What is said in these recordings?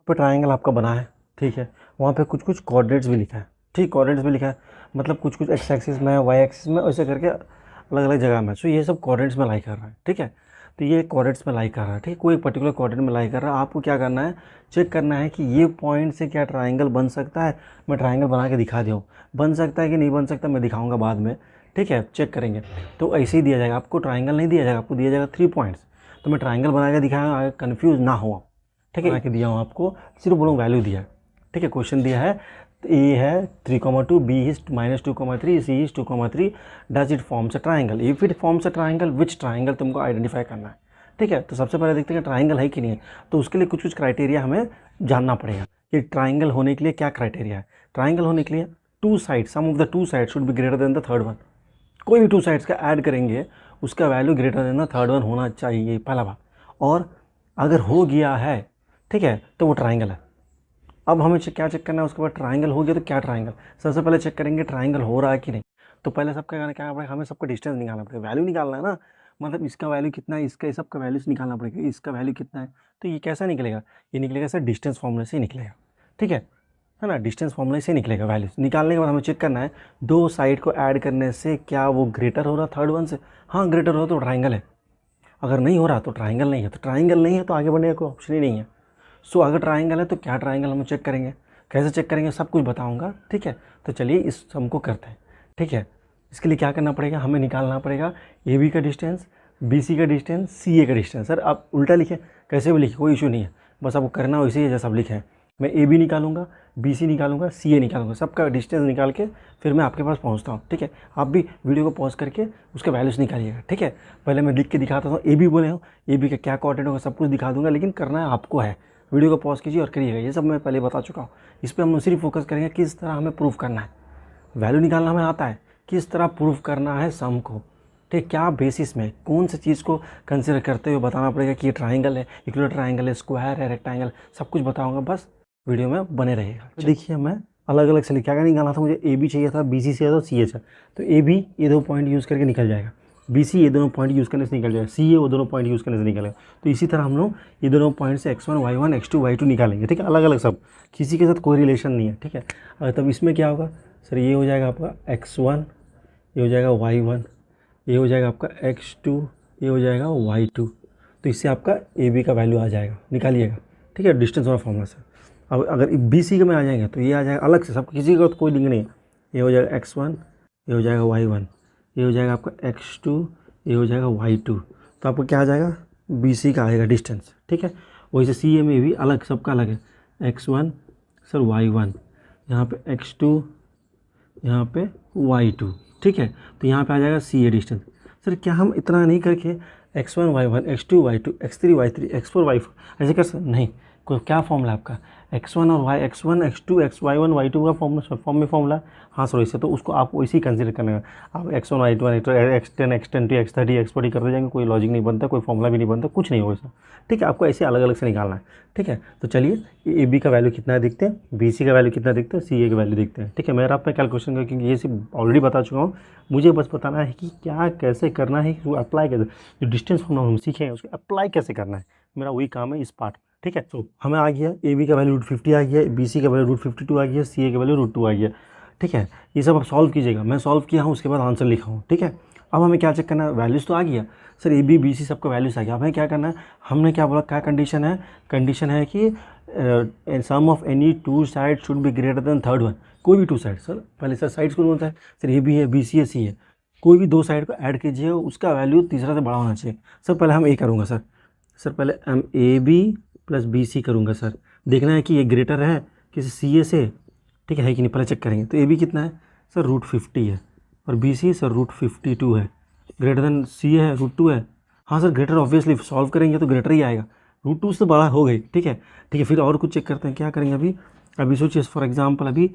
पर ट्राइंगल आपका बना है, ठीक है, वहाँ पे कुछ कुछ कोऑर्डिनेट्स भी लिखा है, ठीक, कोऑर्डिनेट्स भी लिखा है, मतलब कुछ कुछ एक्स एक्सिस में, वाई एक्सिस में, ऐसे करके अलग अलग जगह में। सो ये सब कोऑर्डिनेट्स में लाई कर रहा है, ठीक है। तो ये कोऑर्डिनेट्स में लाई कर रहा है, ठीक, कोई एक पर्टिकुलर कोऑर्डिनेट में लाई कर रहा है। आपको क्या करना है, चेक करना है कि ये पॉइंट से क्या ट्राइंगल बन सकता है। मैं ट्राइंगल बना के दिखा दूँ, बन सकता है कि नहीं बन सकता मैं दिखाऊंगा बाद में, ठीक है, चेक करेंगे। तो ऐसे ही दिया जाएगा आपको, ट्राइंगल नहीं दिया जाएगा, आपको दिया जाएगा 3 पॉइंट्स। तो मैं ट्राइंगल बना के दिखाया, आगे कन्फ्यूज़ ना हो, ठीक है, बना के दिया हूँ आपको, सिर्फ बोलो वैल्यू दिया है, ठीक है। क्वेश्चन दिया है, ए है 3,2, B is -2,3, C is 2,3, does it forms a triangle, if it forms a triangle which triangle तुमको आइडेंटिफाई करना है, ठीक है। तो सबसे पहले देखते हैं ट्राइंगल है कि नहीं है। तो उसके लिए कुछ कुछ क्राइटेरिया हमें जानना पड़ेगा कि ट्राइंगल होने के लिए क्या क्राइटेरिया है। ट्राइंगल होने के लिए two side, sum of the two side should be greater than the third one. कोई भी टू साइड्स का ऐड करेंगे उसका value greater than the third one होना चाहिए, पहला बात। और अगर हो गया है, ठीक है, तो वो ट्राइंगल है। अब हमें क्या चेक करना है उसके बाद, ट्राइंगल हो गया तो क्या ट्राइंगल। सबसे पहले चेक करेंगे ट्राइंगल हो रहा है कि नहीं। तो पहले सबका क्या पड़ेगा, हमें सबका डिस्टेंस निकालना पड़ेगा, वैल्यू निकालना है ना, मतलब इसका वैल्यू कितना है, इसका सबका वैल्यू निकालना पड़ेगा, इसका वैल्यू कितना है। तो ये कैसा निकलेगा, ये निकलेगा सर डिस्टेंस फॉर्मूले से ही निकलेगा, ठीक है ना, डिस्टेंस फॉर्मूले से निकलेगा। वैल्यूज निकालने के बाद हमें चेक करना है दो साइड को ऐड करने से क्या वो ग्रेटर हो रहा थर्ड वन से। हाँ ग्रेटर हो रहा तो ट्राइंगल है, अगर नहीं हो रहा तो ट्राइंगल नहीं है। तो ट्राइंगल नहीं है तो आगे बढ़ने का कोई ऑप्शन ही नहीं है। सो अगर ट्राइंगल है तो क्या ट्राइंगल हम चेक करेंगे, कैसे चेक करेंगे सब कुछ बताऊंगा, ठीक है। तो चलिए इस सम को करते हैं, ठीक है। इसके लिए क्या करना पड़ेगा, हमें निकालना पड़ेगा ए बी का डिस्टेंस, बी सी का डिस्टेंस, सी ए का डिस्टेंस। सर आप उल्टा लिखें, कैसे भी लिखे कोई इशू नहीं है, बस आपको करना वैसे ही जैसा आप लिखें। मैं ए बी निकालूंगा, बी सी निकालूंगा, सी ए निकालूंगा, सबका डिस्टेंस निकाल के फिर मैं आपके पास पहुंचता हूं, ठीक है। आप भी वीडियो को पॉज करके उसके वैल्यूज निकालिएगा, ठीक है। पहले मैं लिख के दिखाता हूँ, ए बी बोले हो, ए बी का क्या कोऑर्डिनेट होगा सब कुछ दिखा दूंगा, लेकिन करना है आपको है। वीडियो को पॉज कीजिए और करिएगा, ये सब मैं पहले बता चुका हूँ। इस पर हम सिर्फ फोकस करेंगे किस तरह हमें प्रूफ करना है। वैल्यू निकालना हमें आता है, किस तरह प्रूफ करना है सम को, ठीक, क्या बेसिस में कौन सी चीज़ को कंसिडर करते हुए बताना पड़ेगा कि ये ट्राइंगल है, इक्विलेटरल ट्राइंगल है, स्क्वायर है, रेक्टेंगल, सब कुछ बताऊंगा, बस वीडियो में बने रहेगा। तो देखिए मैं अलग अलग से लिखा, क्या निकालना था मुझे, ए बी चाहिए था, बी सी चाहिए था, सी ए चाहिए। तो ए बी ये दो पॉइंट यूज़ करके निकल जाएगा, बी सी ये दोनों पॉइंट यूज़ करने से निकल जाएगा, सी ए वो दोनों पॉइंट यूज़ करने से निकलेगा। तो इसी तरह हम लोग ये दोनों पॉइंट से x1 y1 x2 y2 निकालेंगे, ठीक है, अलग अलग सब, किसी के साथ कोई रिलेशन नहीं है, ठीक है। और तब इसमें क्या होगा सर, ये हो जाएगा आपका x1, ये हो जाएगा y1, ये हो जाएगा आपका x2, ये हो जाएगा y2। तो इससे आपका ए बी का वैल्यू आ जाएगा, निकालिएगा, ठीक है, डिस्टेंस वाला फॉर्मूला से। अब अगर बी सी के में आ जाएंगे तो ये आ जाएगा अलग से, सब किसी का तो कोई लिंक नहीं है। ये हो जाएगा x1, ये हो जाएगा y1, ये हो जाएगा आपका x2, ये हो जाएगा y2। तो आपको क्या आ जाएगा, बी सी का आएगा डिस्टेंस, ठीक है। वही से सी ए में भी अलग, सबका अलग है, x1 सर y1, यहाँ पे x2, यहाँ पे y2, ठीक है। तो यहाँ पे आ जाएगा सी ए डिस्टेंस। सर क्या हम इतना नहीं करके x1 y1 x2 y2 x3 y3 x4 y4 ऐसे कर सकते नहीं, कोई क्या फॉर्मूला आपका x1 और y x1 x2 y1 y2 का फॉर्म में फॉर्मूला। हाँ सर वैसे तो उसको आप वैसे ही कंसिडर करना है, आप x1 y2 x10 x20 x30 x40 करते जाएंगे, कोई लॉजिक नहीं बनता, कोई फॉर्मूला भी नहीं बनता, कुछ नहीं होगा सर, ठीक है। आपको ऐसे अलग अलग से निकालना है, ठीक है। तो चलिए ए बी का वैल्यू कितना देखते हैं, बी सी का वैल्यू कितना देखते हैं, सी ए का वैल्यू देखते हैं, ठीक है। मेरा आप कैलकुलेशन का, क्योंकि ये सिर्फ ऑलरेडी बता चुका हूँ, मुझे बस बताना है कि क्या कैसे करना है, वो अप्लाई कैसे, जो डिस्टेंस फॉर्मूला हम सीखे हैं उसको अप्लाई कैसे करना है, मेरा वही काम है इस पार्ट, ठीक है। तो हमें आ गया ए बी का वैल्यू √50 आ गया, बी सी का वैल्यू √52 आ गया, सी ए का वैल्यू √2 आ गया, ठीक है। ये सब आप सॉल्व कीजिएगा, मैं सॉल्व किया हूँ उसके बाद आंसर लिखा हूँ, ठीक है। अब हमें क्या चेक करना है, वैल्यूज़ तो आ गया sir, A B B C सबका वैल्यूज़ आ गया। हमें क्या करना है, हमने क्या बोला, क्या कंडीशन है, कंडीशन है कि sum of any two side should be greater than third one. कोई भी टू साइड, सर पहले सर साइड्स कौन होता है, सर ए बी है, बी सी है, सी है, कोई भी दो साइड को ऐड कीजिए, उसका वैल्यू तीसरा से बड़ा होना चाहिए। सर पहले हम ए करूँगा सर पहले हम A B plus B C करूँगा सर, देखना है कि ये ग्रेटर है किसी सी ए से, ठीक है कि नहीं, पहले चेक करेंगे। तो ए बी कितना है सर, √50 है, और बी सी सर √52 है, ग्रेटर देन सी ए है, √2 है। हाँ सर ग्रेटर, ऑब्वियसली सॉल्व करेंगे तो ग्रेटर ही आएगा, √2 से बड़ा हो गई, ठीक है, ठीक है। फिर और कुछ चेक करते हैं, क्या करेंगे अभी सोचिए फॉर एग्जांपल, अभी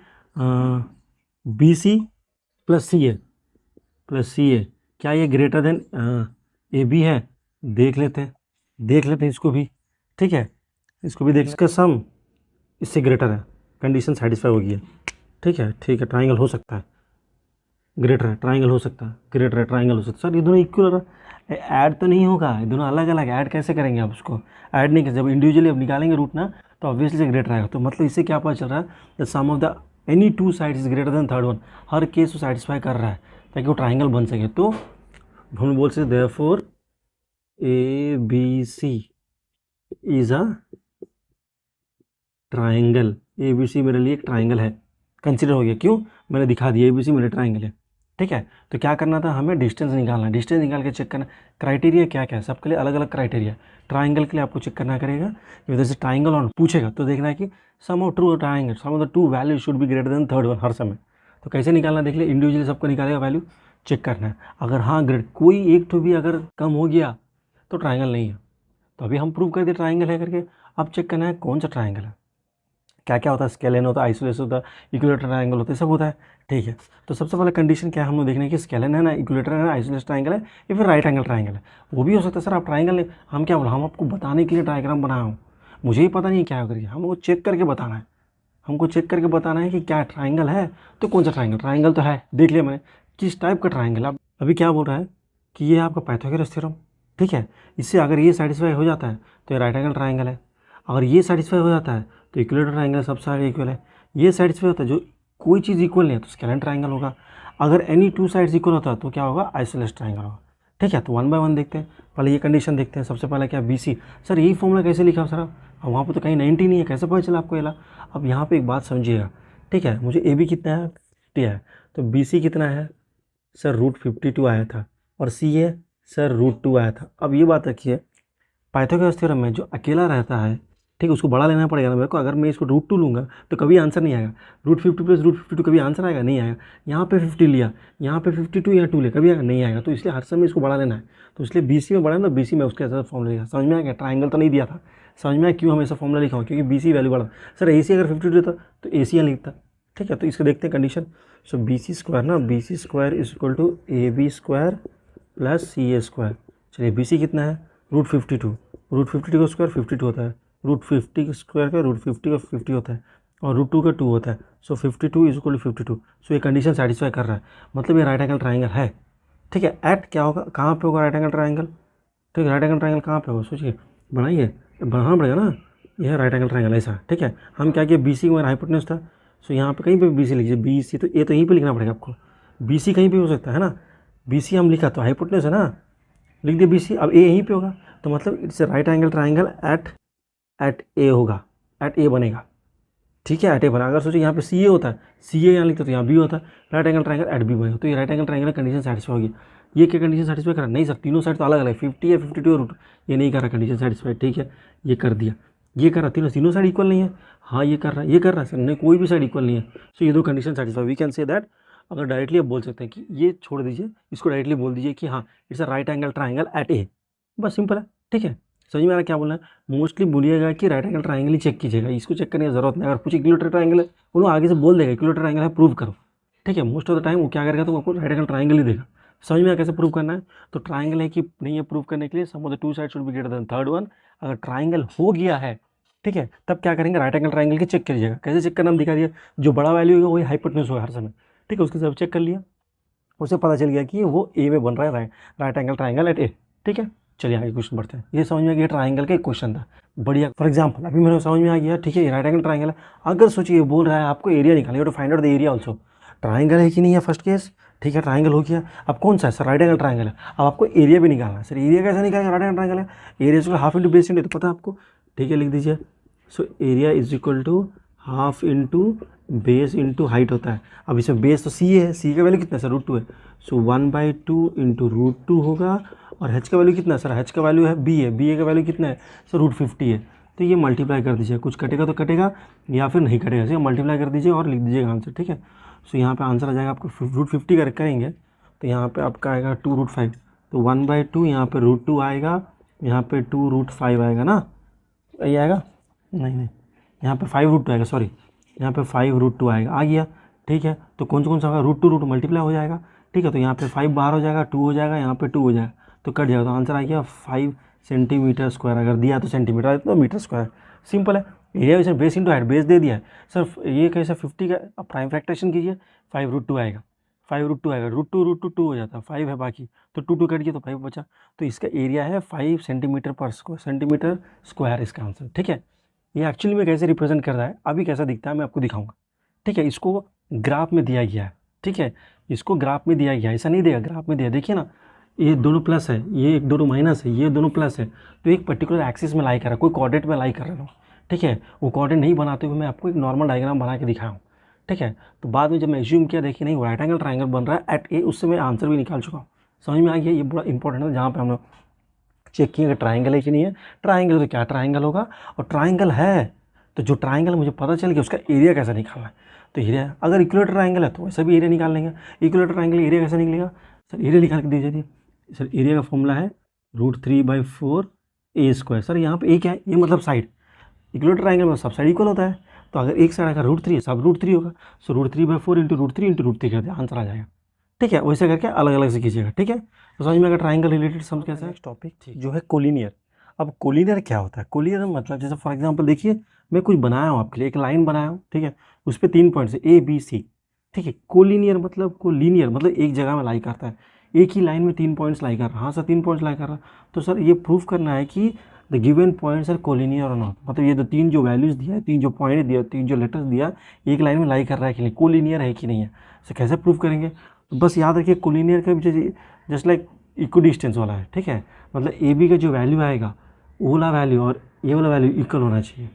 बी सी प्लस सी ए क्या ये ग्रेटर देन ए बी है, देख लेते हैं इसको भी, ठीक है, इसको भी देख, इसका सम इससे ग्रेटर है, कंडीशन सेटिस्फाई हो गई है, ठीक है, ट्राइंगल हो सकता है, ग्रेटर है, ट्राइंगल हो सकता है, ग्रेटर है, ट्राइंगल हो सकता है। सर ये दोनों इक्वल है, ऐड तो नहीं होगा, ये दोनों अलग अलग, ऐड कैसे करेंगे आप उसको, ऐड नहीं कर, जब इंडिविजुअली अब निकालेंगे रूट ना, तो ऑब्वियसली ग्रेटर आएगा। तो मतलब इससे क्या पता चल रहा है, the sum of the any two sides is greater than third one, हर केस को सेटिस्फाई कर रहा है ताकि वो ट्राइंगल बन सके। तो हम बोल सकते therefore A B C is a triangle. A B C मेरे लिए एक ट्राइंगल है, कंसिडर हो गया। क्यों? मैंने दिखा दिया ए बी सी मेरे ट्राइंगल है। ठीक है, तो क्या करना था हमें, डिस्टेंस निकालना है। डिस्टेंस निकाल के चेक करना, क्राइटेरिया क्या क्या है, सबके लिए अलग अलग क्राइटेरिया। ट्राइंगल के लिए आपको चेक करना करेगा कि जैसे ट्राइंगल और पूछेगा तो देखना है कि sum of true triangle, sum of the two value should be greater than third one हर समय। तो कैसे निकालना देख लिया, इंडिविजुअली सबको निकालेगा वैल्यू, चेक करना है। अगर हाँ ग्रेड कोई एक तो भी अगर कम हो गया तो ट्राइंगल नहीं है। तो अभी हम प्रूव कर दिए ट्राइंगल है करके। अब चेक करना है कौन सा ट्राइंगल है, क्या क्या होता है, स्केलेन होता है, आइसोलेशन होता है, इक्विलेटरल ट्राइंगल होता है, सब होता है। ठीक है, तो सबसे पहले कंडीशन क्या है हम लोग देखना है कि स्केलेन है ना, इक्विलेटरल है ना, आइसोलेशन ट्राइंगल है या फिर राइट एंगल ट्राइंगल है। वो भी हो सकता है सर आप ट्राइंगल नहीं, हम क्या बोला, हम आपको बताने के लिए डायग्राम बनाया हूँ, मुझे ही पता नहीं क्या करके, हमको चेक करके बताना है। हमको चेक करके बताना है कि क्या ट्राइंगल है, तो कौन सा ट्राइंगल, ट्राइंगल तो है देख लिया मैंने, किस टाइप का ट्राइंगल। अब अभी क्या बोल रहा है कि ये आपका पाइथागोरस थ्योरम। ठीक है, इससे अगर ये सेटिस्फाई हो जाता है तो ये राइट एंगल ट्राइंगल है। अगर ये सेटिस्फाई हो जाता है तो इक्विलेटरल ट्राइंगल सबसे आगे इक्वल है। ये सेटिस्फाई होता है, जो कोई चीज़ इक्वल नहीं है तो स्केलेन ट्राइंगल होगा। अगर एनी टू साइड्स इक्वल होता है तो क्या होगा, आइसोलेस ट्राइंगल होगा। ठीक है, तो वन बाय वन देखते हैं। पहले ये कंडीशन देखते हैं। सबसे पहले क्या, बी सी। सर यही फॉर्मूला कैसे लिखा सर, अब वहाँ पर तो कहीं 90 नहीं है, कैसे पता चला आपको ये। अब यहाँ पे एक बात समझिएगा। ठीक है, मुझे ए बी कितना है, 50 है, तो बी सी कितना है सर, √52 आया था, और सी ए सर √2 आया था। अब ये बात रखिए, पाइथागोरस थ्योरम में जो अकेला रहता है, ठीक है, उसको बड़ा लेना पड़ेगा ना मेरे को। अगर मैं इसको √2 लूँगा तो कभी आंसर नहीं आएगा। √50 प्लस √52 कभी आंसर आएगा, नहीं आएगा। यहाँ पे 50 लिया, यहाँ पे 52 या 2 लिया, कभी आएगा, नहीं आएगा। तो इसलिए हर समय इसको बड़ा लेना है। तो इसलिए बी सी में बड़ा है, तो बी सी में उसके ऐसा फॉर्मूला लिखा। समझ में आ गया, ट्राइंगल तो नहीं दिया था। समझ में आया क्यों हमेशा फॉर्मूला लिखा हो, क्योंकि बी सी वैल्यू बड़ा। सर ए सी अगर 52 देता तो ए सी यहाँ लिखता। ठीक है, तो इसको देखते हैं condition. So B C square ना, B C square is equal to A B square plus C A square. चलिए बी सी कितना है, √52, √52 का स्क्वायर 52 होता है, √50 के स्क्वायर का √50 का 50 होता है, और √2 का 2 होता है। सो 52 इज इक्वल टू 52। सो ये कंडीशन सेटिस्फाई कर रहा है, मतलब ये राइट एंगल ट्राइंगल है। ठीक है, एट क्या होगा, कहाँ पे होगा राइट एंगल ट्राइंगल। ठीक है, राइट एंगल ट्राइंगल कहाँ पे होगा, सोचिए, बनाइए, बनाना पड़ेगा ना। यह राइट एंगल ट्राइंगल ऐसा। ठीक है, हम क्या किए, बी सी का मेरा हाइपोटेन्यूज था। सो यहाँ पे कहीं पे बी सी लिखिए, बी सी, तो ये तो यहीं पे लिखना पड़ेगा आपको। बी सी कहीं पे हो सकता है ना, बी सी हम लिखा तो हाइपोटेन्यूज है ना, लिख दिया बी सी। अब ए यहीं पे होगा, तो मतलब it's right angle triangle at at A होगा, एट ए बनेगा। ठीक है, एट ए बना। अगर सोचिए यहाँ पे सी ए होता है, सी ए यहाँ लिखते तो यहाँ बी होता है, right angle triangle at B बनेगा। तो ये right angle triangle condition satisfy होगी। ये क्या कंडीशन सेटिस्फाई करा, नहीं सर तीनों साइड तो अलग अलग है, 50 है, 52 है, ये नहीं करा कंडीशन सेटिस्फाई। ठीक है, ये कर दिया, ये कर रहा, तीनों साइड इक्वल नहीं है। हाँ ये कर रहा है, ये कर रहा है सर, नहीं कोई भी साइड इक्वल नहीं है। सो ये दो condition satisfy, we can say that. अगर डायरेक्टली आप बोल सकते हैं कि ये छोड़ दीजिए, इसको डायरेक्टली बोल दीजिए कि हाँ it's a right angle triangle at A, बस सिंपल है। ठीक है, समझ में आ रहा क्या बोलना है। मोस्टली बोलिएगा कि राइट एंगल ट्राइंगल ही चेक कीजिएगा, इसको चेक करने की जरूरत नहीं। अगर पूछे इक्विलेटरल ट्राइंगल है, वो आगे से बोल देगा इक्विलेटरल ट्राइंगल है, प्रूव करो। ठीक है, मोस्ट ऑफ द टाइम वो क्या करेगा, तो आपको राइट एंगल ट्राइंगल ही देगा। समझ में कैसे प्रूव करना है। तो ट्राइंगल है कि नहीं है, प्रूव करने के लिए sum of the two side should be greater than third one. अगर ट्राइंगल हो गया है, ठीक है, तब क्या करेंगे, राइट एंगल ट्राइंगल की चेक करिएगा। कैसे चेक करना हम दिखा दिया, जो बड़ा वैल्यू होगा वही हाइपोटेन्यूज होगा हर समय। ठीक है, उसके सब चेक कर लिया, उसे पता चल गया कि वो ए में बन रहा है, राइट एंगल ट्राइंगल एट ए। ठीक है, चलिए आगे क्वेश्चन बढ़ते हैं। ये समझ में आ गया ट्राइंगल का एक क्वेश्चन था, बढ़िया। फॉर एग्जांपल अभी मेरे को समझ में आ गया। ठीक है, राइट एंगल ट्राइंगल है। अगर सोचिए बोल रहा है आपको एरिया निकालिए, to find out the area also. Triangle है कि नहीं है फर्स्ट केस। ठीक है, ट्राइंगल हो गया। अब कौन सा है सर, राइट एंगल ट्राइंगल है। अब आपको एरिया भी निकालना है। सर एरिया कैसे निकालेंगे, राइट एंगल ट्राइंगल है, area is half into base into, तो पता है आपको। ठीक है, लिख दीजिए। So area is equal to half into base into height होता है। अब इसमें बेस तो सी है, सी का वैल्यू कितना है सर, √2 है। सो 1/2 इंटू √2 होगा। और h का वैल्यू कितना है सर, h का वैल्यू है बी है, बी ए का वैल्यू कितना है सर, √50 है। तो ये मल्टीप्लाई कर दीजिए, कुछ कटेगा तो कटेगा या फिर नहीं कटेगा, ठीक है, मल्टीप्लाई कर दीजिए और लिख दीजिएगा आंसर। ठीक है, सो यहाँ पे आंसर आ जाएगा आपको √50 करेंगे तो यहाँ पे आपका आएगा 2√5। तो 1/2 यहाँ पे √2 आएगा, यहाँ पे 2√5 आएगा ना, ये आएगा, नहीं यहाँ पे 5√2 आएगा, सॉरी यहाँ पे 5√2 आएगा, आ गया। ठीक है, तो कौन सा होगा, √2 मल्टीप्लाई हो जाएगा। ठीक है, तो यहाँ पे 5 बाहर हो जाएगा, 2 हो जाएगा, यहाँ पे 2 हो जाएगा, तो कट जाएगा। तो आंसर आ गया 5 सेंटीमीटर स्क्वायर। अगर दिया तो सेंटीमीटर आया तो मीटर स्क्वायर, सिंपल है। एरिया वैसे बेस इंटू हाइट, बेस दे दिया है सर, ये कैसे 50 का अब प्राइम फ्रैक्शन कीजिए, 5√2 आएगा, 5√2 आएगा, √2 हो जाता है, 5 है बाकी, तो 2 कट गया तो 5 बचा। तो इसका एरिया है 5 सेंटीमीटर पर स्क्वायर, सेंटीमीटर स्क्वायर इसका आंसर। ठीक है, ये एक्चुअली में कैसे रिप्रेजेंट कर रहा है, अभी कैसा दिखता है मैं आपको दिखाऊंगा। ठीक है, इसको ग्राफ में दिया गया है। ठीक है, इसको ग्राफ में दिया गया है, ऐसा नहीं देगा, ग्राफ में दिया, देखिए ना, ये दोनों प्लस है, ये एक दोनों माइनस है, ये दोनों प्लस है, तो एक पर्टिकुलर एक्सिस में लाई कर रहा है, कोई कोऑर्डिनेट में लाई कर रहा है। ठीक है, वो कोऑर्डिनेट नहीं बनाते हुए मैं आपको एक नॉर्मल डायग्राम बना के दिखाया हूँ। ठीक है, तो बाद में जब मैं एज्यूम किया, देखिए नहीं राइट एंगल ट्राइंगल बन रहा है एट ए, उससे मैं आंसर भी निकाल चुका हूँ। समझ में आ गया, ये बड़ा इंपॉर्टेंट है, जहाँ पे हम लोग चेक किए कि ट्राइंगल है कि नहीं है। ट्राइंगल तो क्या ट्राइंगल होगा, और ट्राइंगल है तो जो ट्राइंगल मुझे पता चल गया उसका एरिया कैसा निकालना है। तो एरिया, अगर इक्विलेटर ट्राइंगल है तो वैसा भी एरिया निकाल लेंगे। इक्विलेटर ट्राइंगल एरिया कैसे निकलेगा सर, एरिया निकाल के दीजिए सर। एरिया का फॉर्मूला है √3/4 a²। सर यहाँ पे ए क्या है, ये मतलब साइड, इक्विलेटर ट्राइंगल में सब साइड इक्वल होता है, तो अगर एक साइड अगर √3 है, सब √3 होगा। सो √3/4 × √3 × √3 कर दिया, आंसर आ जाएगा। ठीक है, वैसे करके अलग अलग से कीजिएगा। ठीक है, तो समझ में अगर ट्राइंगल रिलेटेड समझ कैसा है। नेक्स्ट टॉपिक जो है कोलिनियर। अब कोलिनियर क्या होता है, कोलिनियर मतलब जैसे फॉर एग्जांपल देखिए, मैं कुछ बनाया हूँ आपके लिए, एक लाइन बनाया हूँ। ठीक है, उस पर 3 पॉइंट्स है A B C। ठीक है, कोलिनियर मतलब कोलिनियर मतलब एक जगह में लाई करता है, एक ही लाइन में 3 पॉइंट्स लाई कर रहा है। हाँ सर 3 पॉइंट्स लाई कर रहा है, तो सर ये प्रूफ करना है कि the given points are collinear और नॉट, मतलब ये जो 3 जो वैल्यूज़ दिया है, 3 जो पॉइंट दिया, 3 जो लेटर्स दिया, एक लाइन में लाई कर रहा है कि नहीं, कोलिनियर है कि नहीं है। सर कैसे प्रूफ करेंगे, तो बस याद रखिए कोलिनियर का जस्ट लाइक इक्व डिस्टेंस वाला है। ठीक है, मतलब ए बी का जो वैल्यू आएगा, वो वाला वैल्यू और ये वाला वैल्यू इक्वल होना चाहिए।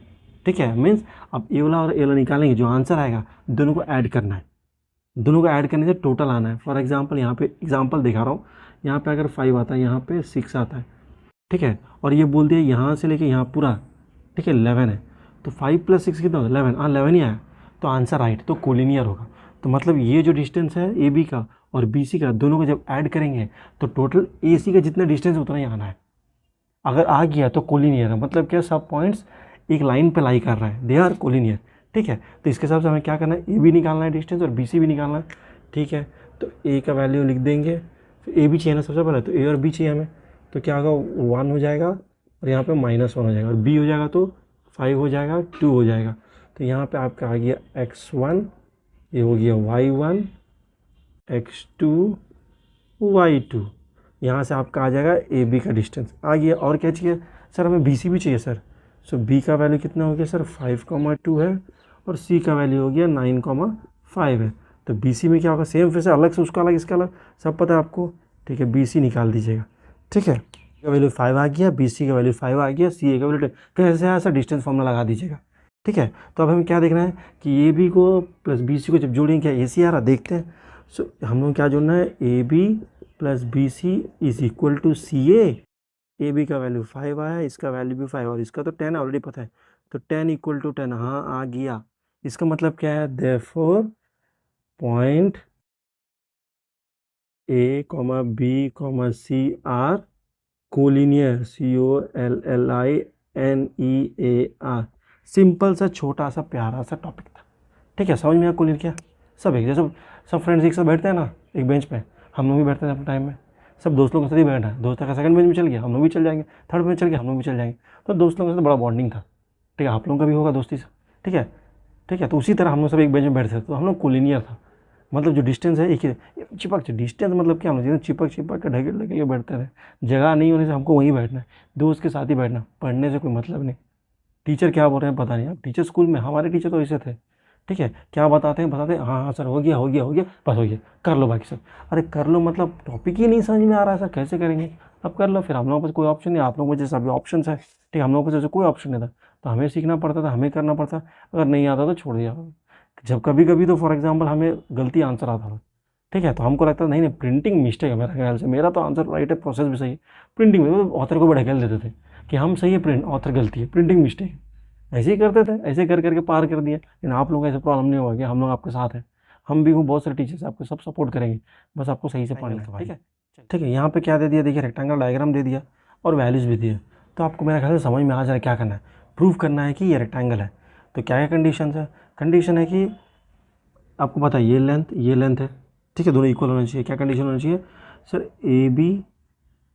ठीक है, मीन्स अब ए वाला और ए वाला निकालेंगे, जो आंसर आएगा दोनों को ऐड करना है, दोनों को ऐड करने से टोटल आना है। फॉर एग्जांपल यहाँ पे एग्जांपल दिखा रहा हूँ, यहाँ पे अगर 5 आता है, यहाँ पे 6 आता है। ठीक है, और ये बोल दिया यहाँ से लेके यहाँ पूरा, ठीक है 11 है, तो 5 + 6 कितना होगा 11। हाँ 11 ही आया, तो आंसर राइट, तो कोलिनियर होगा। तो मतलब ये जो डिस्टेंस है ए बी का और बी सी का, दोनों को जब ऐड करेंगे तो टोटल ए सी का जितना डिस्टेंस उतना ही आना है। अगर आ गया तो कोलिनियर है, मतलब क्या, सब पॉइंट्स एक लाइन पे लाई कर रहा है, दे आर कोलिनियर। ठीक है, तो इसके हिसाब से हमें क्या करना है, ए भी निकालना है डिस्टेंस और बी सी भी निकालना है। ठीक है, तो ए का वैल्यू लिख देंगे, फिर ए भी चाहिए ना सबसे पहले, तो ए और बी चाहिए हमें, तो क्या होगा 1 हो जाएगा और यहाँ पे -1 हो जाएगा, और बी हो जाएगा तो 5 हो जाएगा, 2 हो जाएगा। तो यहाँ पे आपका आ गया x1, ये हो गया y1, x2, y2। यहाँ से आपका आ जाएगा ए बी का डिस्टेंस आ गया। और क्या चाहिए सर, हमें बी सी भी चाहिए सर। सो बी का वैल्यू कितना हो गया सर 5,2 है, और सी का वैल्यू हो गया 9,5 है। तो बी सी में क्या होगा, सेम फिर से अलग से उसका अलग इसका अलग, सब पता है आपको। ठीक है, बी सी निकाल दीजिएगा। ठीक है, का वैल्यू 5 आ गया, बी सी का वैल्यू 5 आ गया, सी ए का वैल्यू कैसे आया सर, डिस्टेंस फॉर्मूला लगा दीजिएगा। ठीक है, तो अब हमें क्या देखना है कि ए बी को प्लस बी सी को जब जोड़ेंगे क्या ए सी आ रहा, देखते हैं। सो हम लोग क्या जोड़ना है, A B plus B C is equal to C A B का वैल्यू 5 आया, इसका वैल्यू भी 5, और इसका तो 10 ऑलरेडी पता है, तो 10 = 10। हाँ आ गया, इसका मतलब क्या है, therefore point A comma B comma C are collinear, COLLINEAR। Simple सा छोटा सा प्यारा सा टॉपिक था। ठीक है, समझ में आया कोलिनियर क्या, सब एक जैसे सब फ्रेंड्स एक साथ बैठते हैं ना एक बेंच पे, हम लोग भी बैठते हैं अपने टाइम में, सब दोस्त लोगों के साथ ही बैठा है, दोस्त का सेकंड बेंच में चल गया हम लोग भी चल जाएंगे, थर्ड बेंच चल गया हम लोग भी चल जाएंगे, तो दोस्त लोगों से बड़ा बॉन्डिंग था। ठीक है, आप लोगों का भी होगा दोस्ती से। ठीक है, ठीक है, तो उसी तरह हम लोग सब एक बेंच में बैठते थे, तो हम लोग कोलिनियर था, मतलब जो डिस्टेंस है एक ही चिपक, डिस्टेंस मतलब क्या, हम लोग चिपक चिपक के ढके ढके बैठते थे, जगह नहीं होने से हमको वहीं बैठना है, दोस्त के साथ ही बैठना, पढ़ने से कोई मतलब नहीं। टीचर क्या बोल रहे हैं पता नहीं, अब टीचर स्कूल में हमारे टीचर तो ऐसे थे। ठीक है, क्या बताते हैं हाँ हाँ सर हो गया हो गया हो गया, बस हो गया, कर लो बाकी सब। अरे कर लो मतलब टॉपिक ही नहीं समझ में आ रहा है सर, कैसे करेंगे, अब कर लो। फिर हम लोगों के पास कोई ऑप्शन नहीं, आप लोगों के जैसे अभी ऑप्शन है। ठीक, हम लोगों के जैसे कोई ऑप्शन नहीं था, तो हमें सीखना पड़ता था, हमें करना पड़ता, अगर नहीं आता तो छोड़ दिया। जब कभी कभी तो फॉर एग्जाम्पल हमें गलती आंसर आता था। ठीक है, तो हमको लगता था नहीं नहीं प्रिंटिंग मिस्टेक है, मेरा ख्याल से मेरा तो आंसर राइट है, प्रोसेस भी सही है, प्रिंटिंग में तो ऑथर को भी ढकेल देते थे कि हम सही है, प्रिंट ऑथर गलती है, प्रिंटिंग मिस्टेक है। ऐसे ही करते थे, ऐसे कर करके पार कर दिया। लेकिन आप लोगों को ऐसा प्रॉब्लम नहीं होगा कि हम लोग आपके साथ हैं, हम भी हूँ, बहुत सारे टीचर्स आपको सब सपोर्ट करेंगे, बस आपको सही से पढ़ना है। ठीक है, ठीक है, यहाँ पे क्या दे दिया, देखिए रेक्टेंगल डायग्राम दे दिया और वैल्यूज़ भी दिए, तो आपको मेरा ख्याल से समझ में आ जाए क्या करना है, प्रूव करना है कि ये रेक्टेंगल है। तो क्या क्या कंडीशन है, कंडीशन है कि आपको पता है ये लेंथ है। ठीक है, दोनों इक्वल होना चाहिए। क्या कंडीशन होना चाहिए sir, A B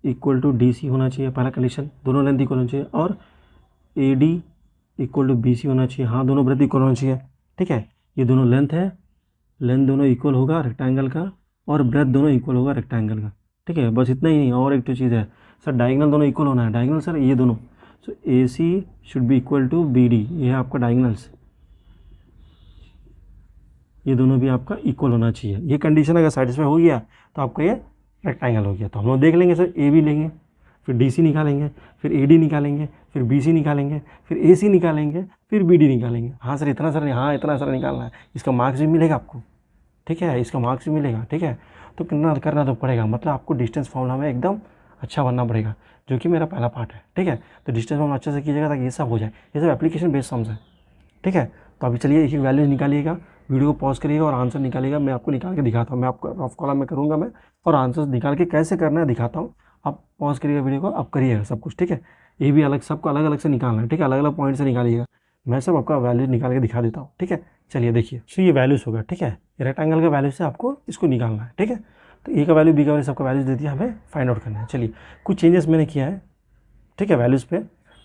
equal to D C होना चाहिए, पहला कंडीशन, दोनों लेंथ इक्वल होना चाहिए, और A D equal to B C होना चाहिए, हाँ दोनों ब्रेथ इक्वल होना चाहिए। ठीक है, ये दोनों लेंथ है, लेंथ दोनों इक्वल होगा रेक्टेंगल का, और ब्रेथ दोनों इक्वल होगा रेक्टेंगल का। ठीक है, बस इतना ही नहीं, और एक तो चीज़ है सर, डायगोनल दोनों इक्वल होना है, डायगोनल सर ये दोनों, so A C should be equal to B D, ये है आपका डायगनल्स, ये दोनों भी आपका इक्वल होना चाहिए। ये कंडीशन अगर सेटिस्फाई हो गया तो आपका ये रेक्टेंगल हो गया। तो हम लोग देख लेंगे सर, ए बी लेंगे, फिर डी सी निकालेंगे, फिर ए डी निकालेंगे, फिर बी सी निकालेंगे, फिर ए सी निकालेंगे, फिर बी डी निकालेंगे। हाँ सर इतना सर, हाँ इतना सर निकालना है, इसका मार्क्स भी मिलेगा आपको, ठीक है, इसका मार्क्स भी मिलेगा, ठीक है। तो करना तो पड़ेगा, मतलब आपको डिस्टेंस फॉर्मूला में एकदम अच्छा बनना पड़ेगा, जो कि मेरा पहला पार्ट है, ठीक है। तो डिस्टेंस फॉर्मूला अच्छे से कीजिएगा ताकि ये सब हो जाए, ये सब एप्लीकेशन बेस्ड सम्स है, ठीक है। तो अभी चलिए एक एक वैल्यू निकालिएगा, वीडियो को पॉज करिएगा और आंसर निकालिएगा। मैं आपको निकाल के दिखाता हूँ, मैं आपको रफ कॉलम में करूँगा मैं, और आंसर निकाल के कैसे करना है दिखाता हूँ। आप पॉज करिएगा वीडियो को, आप करिएगा सब कुछ, ठीक है। ये भी अलग, सबको अलग अलग से निकालना है, ठीक है, अलग अलग पॉइंट से निकालिएगा। मैं सब आपका वैल्यू निकाल के दिखा देता हूँ, ठीक है। चलिए देखिए, सो ये वैल्यूज़ होगा, ठीक है, रेक्टेंगल का वैल्यू से आपको इसको निकालना है, ठीक है। तो ए का वैल्यू, बी का वैल्यू, सबका वैल्यूज दे दिया, हमें फाइंड आउट करना है। चलिए कुछ चेंजेस मैंने किया है, ठीक है, वैल्यूज़ पे,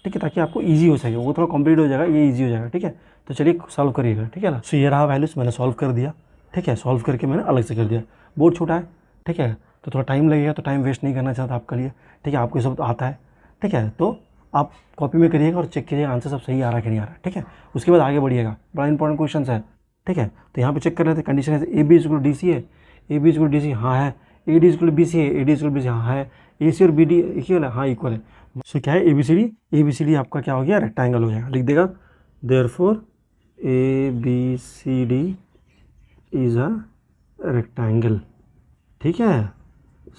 ठीक है, ताकि आपको ईजी हो सके, वो थोड़ा कंप्लीट हो जाएगा, ये ईजी हो जाएगा, ठीक है। तो चलिए सॉल्व करिएगा, ठीक है ना। सो ये रहा वैल्यूज़, मैंने सॉल्व कर दिया, ठीक है, सॉल्व करके मैंने अलग से कर दिया। बोर्ड छोटा है, ठीक है, तो थोड़ा टाइम लगेगा, तो टाइम वेस्ट नहीं करना चाहता आपका लिए, ठीक है, आपको ये सब आता है, ठीक है। तो आप कॉपी में करिएगा और चेक कीजिएगा आंसर सब सही आ रहा है कि नहीं आ रहा है, ठीक है। उसके बाद आगे बढ़िएगा, बड़ा इंपॉर्टेंट क्वेश्चन है, ठीक है। तो यहाँ पे चेक कर लेते हैं, कंडीशन है A B equal D C है, A B equal D C, हाँ है, A D equal B C है, A D equal B C, हाँ है, ए सी और बी डी इक्वल है, हाँ इक्वल है। सो क्या है, ए बी सी डी आपका क्या हो गया, रेक्टेंगल हो जाएगा, लिख देगा therefore A B C D is a rectangle, ठीक है।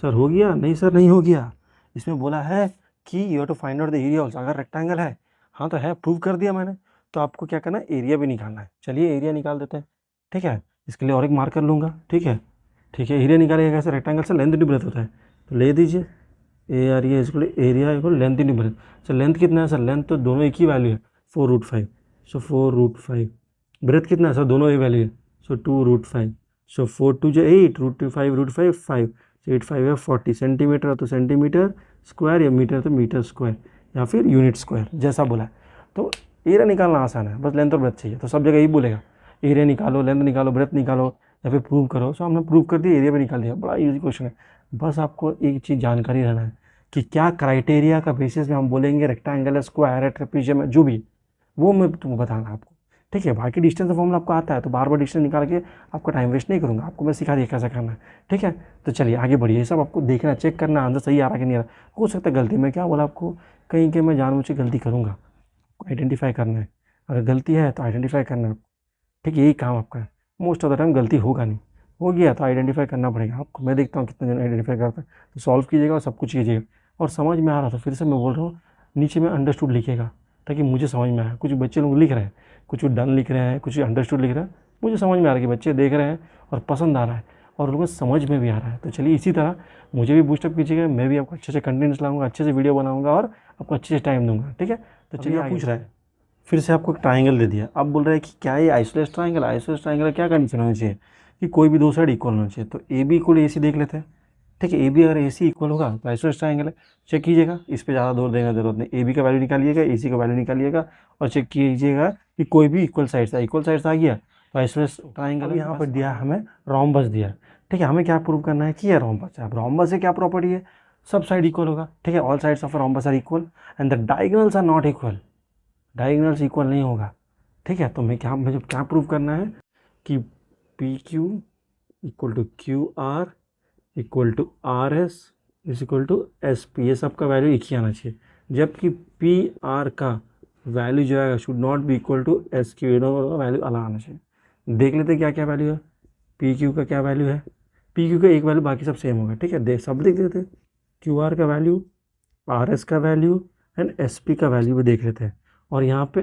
सर हो गया? नहीं सर नहीं हो गया, इसमें बोला है कि you have to find out the area also. अगर रेक्टेंगल है, हाँ तो है, प्रूव कर दिया मैंने, तो आपको क्या करना है, एरिया भी निकालना है। चलिए एरिया निकाल देते हैं, ठीक है, इसके लिए और एक मार्कर लूँगा, ठीक है, ठीक है। एरिया निकालेगा कैसे, रेक्टेंगल से लेंथ इंटू ब्रेथ होता है, तो ले दीजिए ए आर ए इसको area equal length into breadth. Sir length कितना है सर, लेंथ तो दोनों एक ही वैल्यू है, 4√5, सो 4√5। ब्रेथ कितना है सर, दोनों एक वैल्यू है, सो 2√5, सो 4 2 जो 8, √5 5, 8 5 है 40 सेंटीमीटर, तो सेंटीमीटर स्क्वायर, या मीटर तो मीटर स्क्वायर, या फिर यूनिट स्क्वायर, जैसा बोला है। तो एरिया निकालना आसान है, बस लेंथ और ब्रेथ चाहिए, तो सब जगह यही बोलेगा, एरिया निकालो, लेंथ निकालो, ब्रेथ निकालो, या फिर प्रूव करो। सो हमने प्रूव कर दिया, एरिया भी निकाल दिया, बड़ा इजी क्वेश्चन है। बस आपको एक चीज़ जानकारी रहना है कि क्या क्राइटेरिया का बेसिस में हम बोलेंगे रेक्टेंगल है, स्क्वायर है, ट्रेपीजियम है, जो भी, वो मैं तुमको बताना आपको, ठीक है। बाकी डिस्टेंस फॉर्मूला आपको आता है, तो बार बार डिस्टेंस निकाल के आपको टाइम वेस्ट नहीं करूँगा, आपको मैं सिखा दिया कैसा करना है, ठीक है। तो चलिए आगे बढ़िए, ये सब आपको देखना, चेक करना, आंसर सही आ रहा है कि नहीं आ रहा। हो सकता है गलती, मैं क्या बोला आपको, कहीं के मैं जानबूझ के गलती करूँगा, आइडेंटिफाई करना है, अगर गलती है तो आइडेंटिफाई करना है, ठीक है, यही काम आपका है। मोस्ट ऑफ द टाइम गलती होगा नहीं, हो गया तो आइडेंटिफाई करना पड़ेगा आपको। मैं देखता हूँ कितने जन आइडेंटिफाई करते हैं, तो सॉल्व कीजिएगा और सब कुछ कीजिएगा। और समझ में आ रहा था, फिर से मैं बोल रहा हूँ, नीचे में अंडरस्टूड लिखिएगा ताकि मुझे समझ में आए। कुछ बच्चे लोग लिख रहे हैं, कुछ डन लिख रहे हैं, कुछ अंडरस्टूड लिख रहे हैं, मुझे समझ में आ रहा है कि बच्चे देख रहे हैं और पसंद आ रहा है और उनको समझ में भी आ रहा है। तो चलिए इसी तरह मुझे भी बूस्टअप कीजिएगा, मैं भी आपको अच्छे से कंटेंट्स लाऊंगा, अच्छे से वीडियो बनाऊंगा और आपको अच्छे से टाइम दूंगा, ठीक है। तो चलिए पूछ रहा है, फिर से आपको एक ट्राइंगल दे दिया, अब बोल रहा है कि क्या ये आइसोलेस ट्राइंगल, आइसोलेस ट्राइंगल क्या कंडीशन होनी चाहिए कि कोई भी दो साइड इक्वल होना चाहिए। तो ए बी इक्वल ए सी देख लेते हैं, ठीक है, ए बी अगर ए सी इक्वल होगा तो आइसोलेस ट्राइंगल है। चेक कीजिएगा, इस पर ज़्यादा जोर देने की जरूरत नहीं, ए बी का वैल्यू निकालिएगा, ए सी का वैल्यू निकालिएगा और चेक कीजिएगा कि कोई भी इक्वल साइड्स आ गया तो आइसोलेस ट्राइंगल। यहाँ पर दिया हमें रोम्बस दिया, ठीक है, हमें क्या प्रूव करना है कि ये रोम्बस है। अब रोम्बस से क्या प्रॉपर्टी है, सब साइड इक्वल होगा, ठीक है, all sides of rhombus are equal and the diagonals are not equal, diagonals equal नहीं होगा, ठीक है। तो मुझे क्या प्रूव करना है कि P Q equal to Q R equal to R S is equal to S P, ये सबका वैल्यू एक ही आना चाहिए, जबकि पी आर का वैल्यू जो है should not be equal to S Q, इन दोनों का वैल्यू अलग आना चाहिए। देख लेते हैं क्या क्या वैल्यू है, पी क्यू का क्या वैल्यू है, पी क्यू का एक वैल्यू, बाकी सब सेम होगा, ठीक है, सब देख लेते हैं, क्यू आर का वैल्यू, आर एस का वैल्यू एंड एस पी का वैल्यू भी देख लेते हैं, और यहाँ पे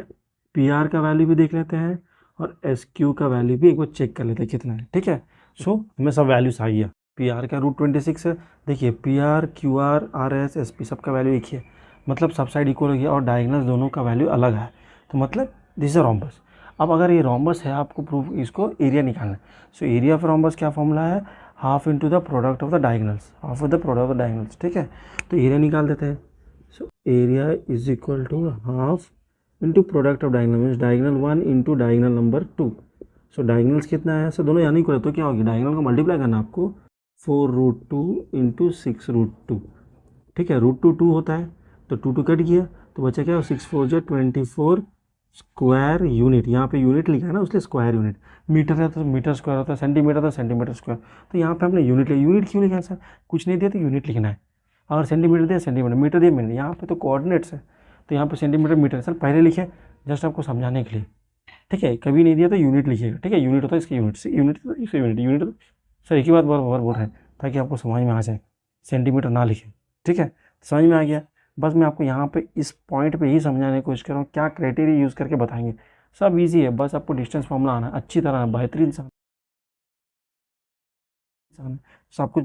पी आर का वैल्यू भी देख लेते हैं और एस क्यू का वैल्यू भी एक बार चेक कर लेते हैं कितना है, ठीक है। सो हमें सब वैल्यूज आ गया, पी आर का √26 है, देखिए P R, Q R, R S, S P सबका वैल्यू एक ही है, मतलब सब साइड इक्वल हो गया और डायगोनल्स दोनों का वैल्यू अलग है, तो मतलब दिस इज रोम्बस। अब अगर ये रोम्बस है, आपको प्रूफ इसको एरिया निकालना है। सो एरिया ऑफ रोम्बस क्या फॉर्मूला है, half into the product of the diagonals, half of the product of the diagonals, ठीक है। तो एरिया निकाल देते हैं, so area is equal to half into product of diagonal, means diagonal 1 into diagonal number 2। So diagonals कितना है, सो दोनों यानी को तो क्या होगी, डायगोनल को मल्टीप्लाई करना आपको 4√2 इंटू 6√2, ठीक है, √2 2 होता है तो 2 2 कट गया, तो बचा क्या, 6×4 = 24 स्क्वायर यूनिट। यहाँ पे यूनिट लिखा है ना, उसलिए स्क्वायर यूनिट। मीटर है तो मीटर स्क्वायर होता है, सेंटीमीटर तो सेंटीमीटर स्क्वायर। तो यहाँ पे हमने यूनिट लिया। यूनिट क्यों लिखा है सर, कुछ नहीं दिया तो यूनिट लिखना है। अगर सेंटीमीटर दिया सेंटीमीटर, मीटर दिया मीटर। यहाँ पे तो कोऑर्डिनेट्स है, तो यहाँ पे सेंटीमीटर मीटर सर पहले लिखे, जस्ट आपको समझाने के लिए, ठीक है। कभी नहीं दिया तो यूनिट लिखिएगा, ठीक है। यूनिट होता है इसकी यूनिट से, यूनिट तो इसकी यूनिट, यूनिट तो सर एक ही बात बार बार बोल रहे हैं ताकि आपको समझ में आ जाए। सेंटीमीटर ना लिखें, ठीक है। समझ में आ गया। बस मैं आपको यहाँ पे इस पॉइंट पे ही समझाने की कोशिश कर रहा हूँ, क्या क्राइटेरिया यूज़ करके बताएंगे। सब इजी है, बस आपको डिस्टेंस फॉर्मूला आना है अच्छी तरह, बेहतरीन सब कुछ